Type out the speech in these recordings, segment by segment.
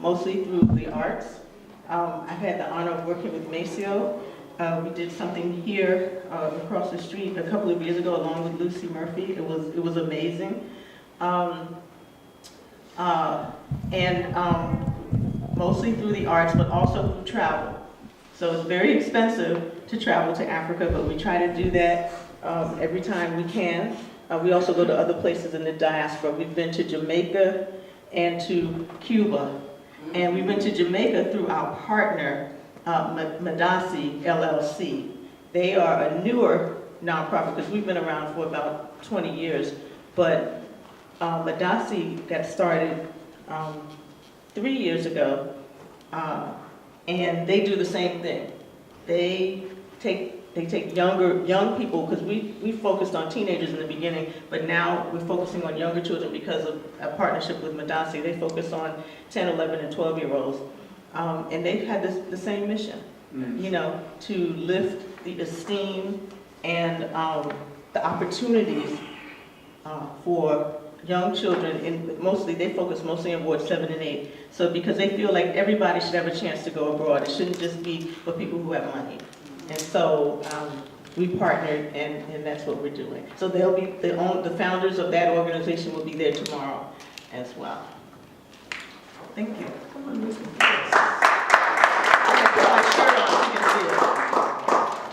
mostly through the arts. I've had the honor of working with Maceo. We did something here across the street a couple of years ago along with Lucy Murphy. It was amazing. Mostly through the arts, but also through travel. So it's very expensive to travel to Africa, but we try to do that every time we can. We also go to other places in the diaspora. We've been to Jamaica and to Cuba. And we went to Jamaica through our partner, Madasi LLC. They are a newer nonprofit because we've been around for about 20 years. But Madasi got started 3 years ago, and they do the same thing. They take young people, because we focused on teenagers in the beginning, but now we're focusing on younger children because of a partnership with Madasi. They focus on 10, 11, and 12-year-olds. And they've had the same mission, you know, to lift the esteem and the opportunities for young children, and they focus mostly on wards 7 and 8. So because they feel like everybody should have a chance to go abroad. It shouldn't just be for people who have money. And so we partnered, and that's what we're doing. So they'll be the founders of that organization will be there tomorrow as well. Thank you. Come on, listen. I put my shirt on, you can see it.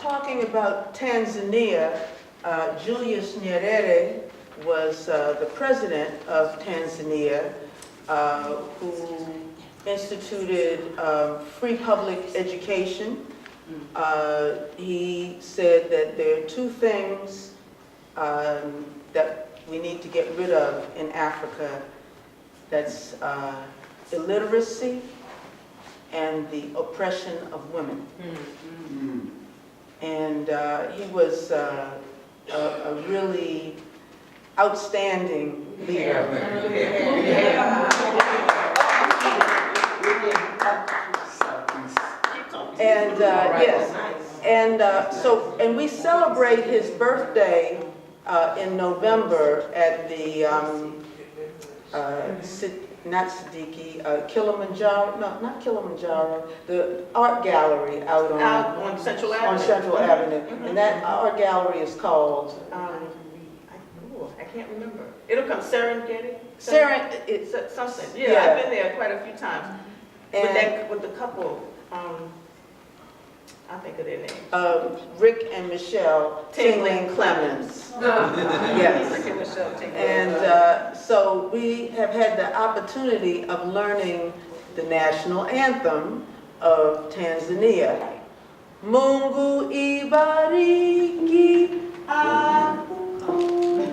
Talking about Tanzania, Julius Nyerere was the president of Tanzania, who instituted free public education. He said that there are two things that we need to get rid of in Africa. That's illiteracy and the oppression of women. And he was a really outstanding leader. And yes, and we celebrate his birthday in November at the not Siddiqui, Kilimanjaro, no, not Kilimanjaro, the art gallery out on Central Avenue. On Central Avenue. And that art gallery is called I can't remember. It'll come Serengeti. It's something. Yeah, I've been there quite a few times. And with the couple. I think of their name. Rick and Michelle Tingling Clemens. Yes. Rick and Michelle Tingling. And so we have had the opportunity of learning the national anthem of Tanzania. Mungu ibariki.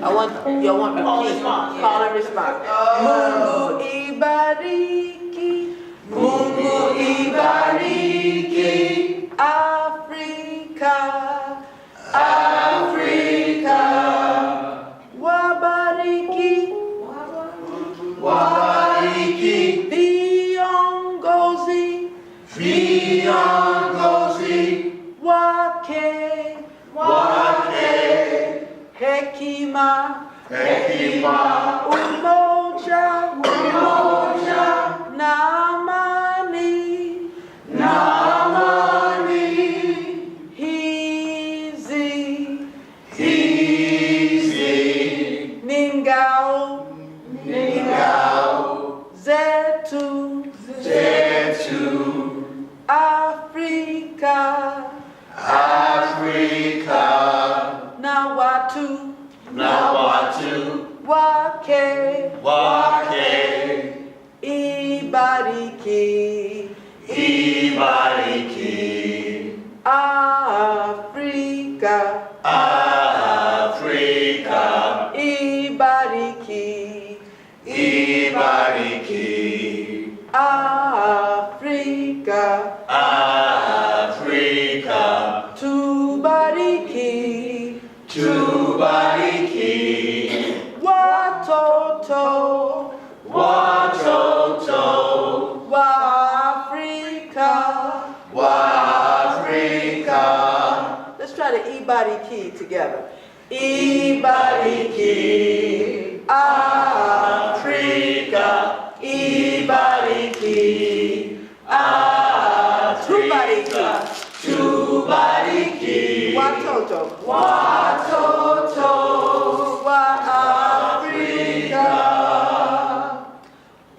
Y'all want me to call and respond. Mungu ibariki. Mungu ibariki. Africa, Africa, wabariki, wabariki, viongozi, viongozi, wake, wake, hekima, hekima, umoja, umoja, na amani, na Africa, Africa, Nawatu, Nawatu, Wake, Wake, Ibariki, Ibariki, Africa, Africa, Ibariki, Ibariki, Africa, Africa, Tubariki, Tubariki, Watoto, Watoto, Wa-Africa, Wa-Africa. Let's try to Ibariki together. Ibariki, Africa, Ibariki, Tubariki. Tubariki. Watoto. Watoto. Wa Afrika.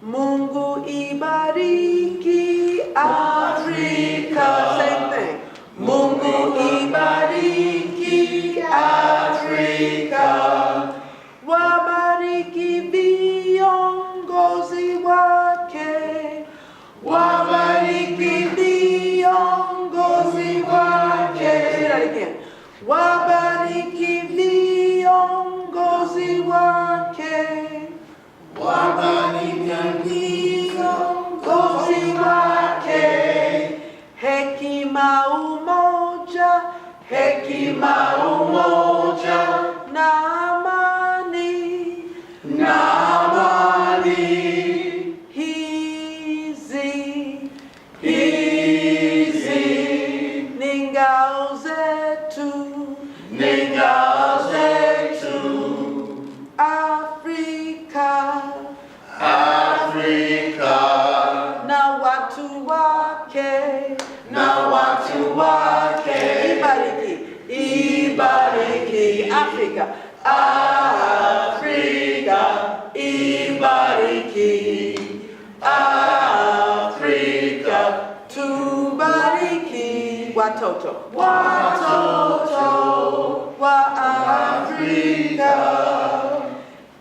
Mungu ibariki Afrika. Same thing. Mungu ibariki Afrika. Wabariki viongozi wake. Wabariki viongozi wake. Say that again. Wabariki viongozi wake. Wabariki viongozi wake. Hekima umoja. Hekima umoja Na amani. na amani. Hizi ni ngao zetu. Ni ngao zetu. Afrika Afrika na watu wake. na watu wake. Ibariki. Ibariki Afrika. Afrika ibariki. Afrika Tubariki watoto. watoto Wa Afrika.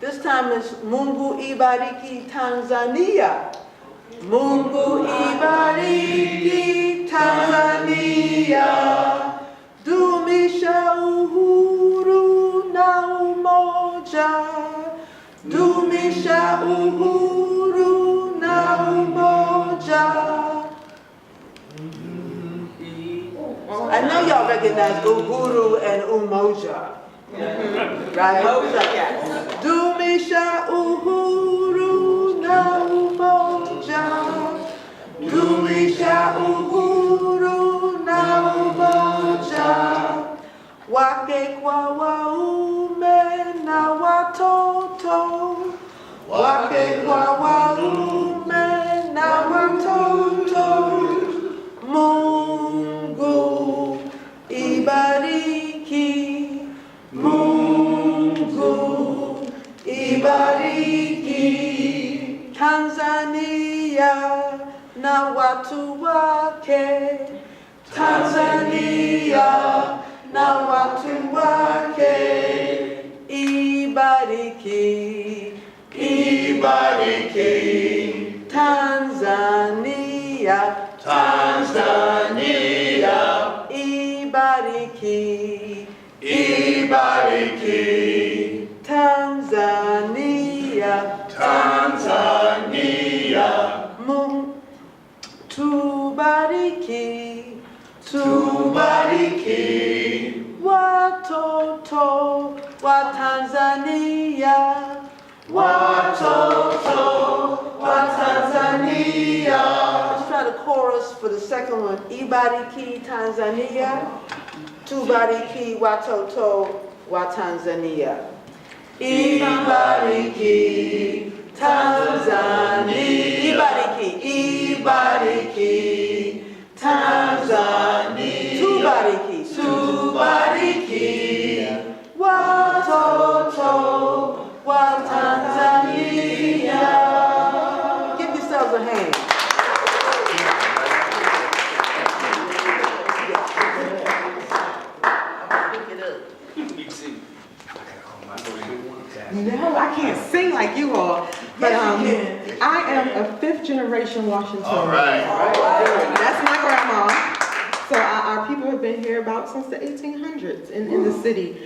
This time is Mungu ibariki Tanzania. Mungu ibariki Tanzania. Dumisha uhuru na umoja. Dumisha uhuru na umoja. I know y'all recognize uhuru and umoja. Right? Dumisha uhuru na umoja. Dumisha uhuru na umoja. Wake kwa waume na watoto. Wake kwa waume na watoto. Mungu ibariki. Mungu ibariki Tanzania na watu wake. Tanzania na watu wake. Ibariki. ibariki. Tanzania. Tanzania Ibariki. ibariki. Tanzania. Tanzania Tubariki. tubariki. Watoto wa Tanzania. Watoto wa Tanzania. Let's try the chorus for the second one. Ibariki Tanzania. Tubariki watoto wa Tanzania. Ibariki Tanzania. Ibariki. Ibariki Tanzania. Tubariki. Tubariki Watoto wa Tanzania. Give yourselves a hand. No, I can't sing like you all, but Yes, you I am a fifth generation Washingtonian. All right. That's my grandma. So our people have been here about since the 1800s in the city.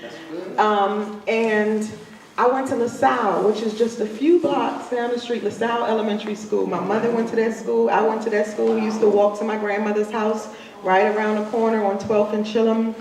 And I went to LaSalle, which is just a few blocks down the street, LaSalle Elementary School. My mother went to that school. I went to that school. We used to walk to my grandmother's house right around the corner on 12th and Chillum.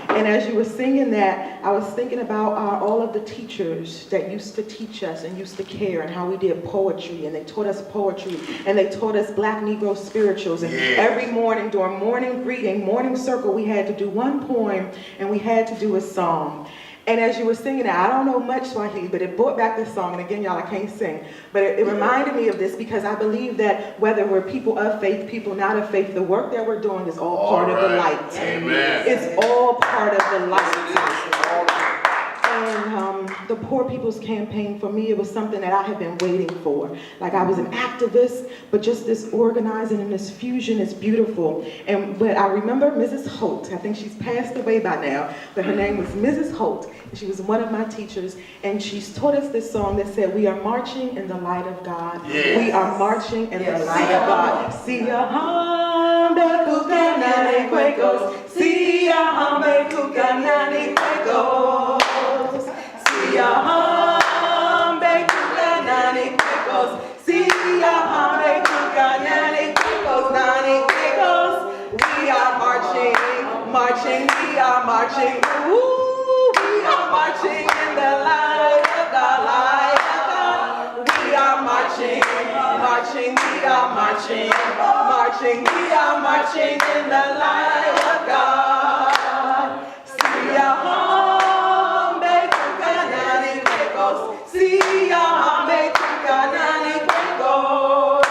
And as you were singing that, I was thinking about all of the teachers that used to teach us and used to care, and how we did poetry, and they taught us poetry, and they taught us Black Negro spirituals. And every morning during morning greeting, morning circle, we had to do one poem, and we had to do a song. And as you were singing it, I don't know much Swahili, but it brought back this song. And again, y'all, I can't sing. But it reminded me of this because I believe that whether we're people of faith, people not of faith, the work that we're doing is all part of the light. Amen. It's all part of the light. And the Poor People's Campaign, for me, it was something that I had been waiting for. Like, I was an activist, but just this organizing and this fusion is beautiful. But I remember Mrs. Holt. I think she's passed away by now, but her name was Mrs. Holt. She was one of my teachers, and she's taught us this song that said, "We are marching in the light of God. Yes. We are marching in the light of God. See ya hambe kukanani kwekos. See ya hambe kukanani kwekos. See ya hambe kukanani kwekos. See ya hambe kukanani kwekos. Nani kwekos. We are marching, marching, we are marching. Ooh. We are marching in the light of God, light of God. We are marching, marching, we are marching, marching, we are marching in the light of God. See ya hambe kukanani kwekos. See ya hambe kukanani kwekos.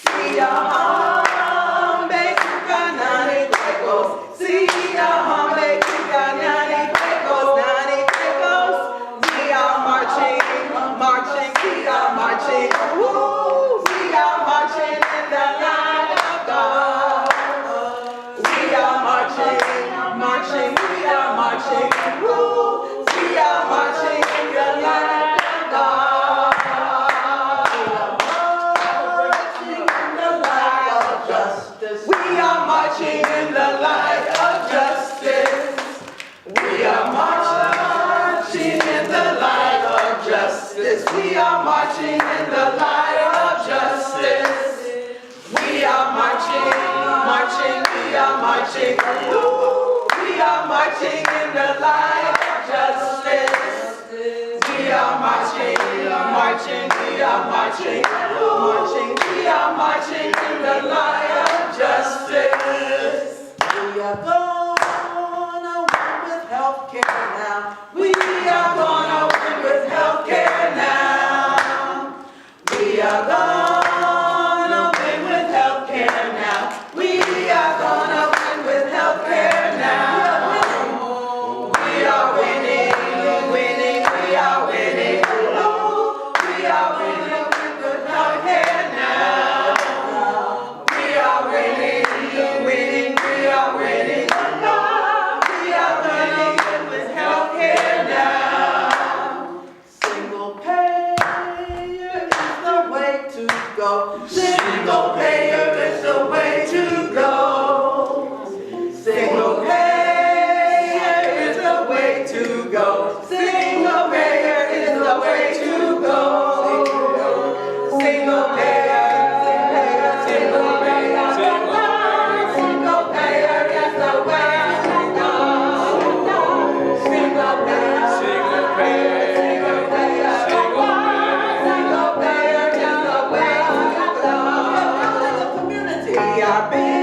See ya hambe kukanani kwekos. See ya hambe kukanani kwekos. Marching, woo, we are marching in the light of God. We are marching, marching, we are marching, woo, we are marching in the light of God. We are marching in the light of justice. We are marching in the light of justice. We are marching in the light of justice. We are marching, marching, we are marching. Ooh, we are marching in the light of justice. We are marching, marching, we are marching. Marching, we are marching in the light of justice. We are gonna win with healthcare now. We are gonna win with healthcare now. We are gonna win with healthcare now. We are gonna win with healthcare now. We are winning, winning, we are winning. Oh, we are winning with healthcare now. We are winning, winning, we are winning. Oh, we are winning with healthcare now. Single payer is the way to go. Single payer is the way to go. Single payer is the way to go. Single payer is the way to go. Single payer, single payer, single payer is the way to go. Single payer, single payer, single payer, single payer is the way to go. We are big.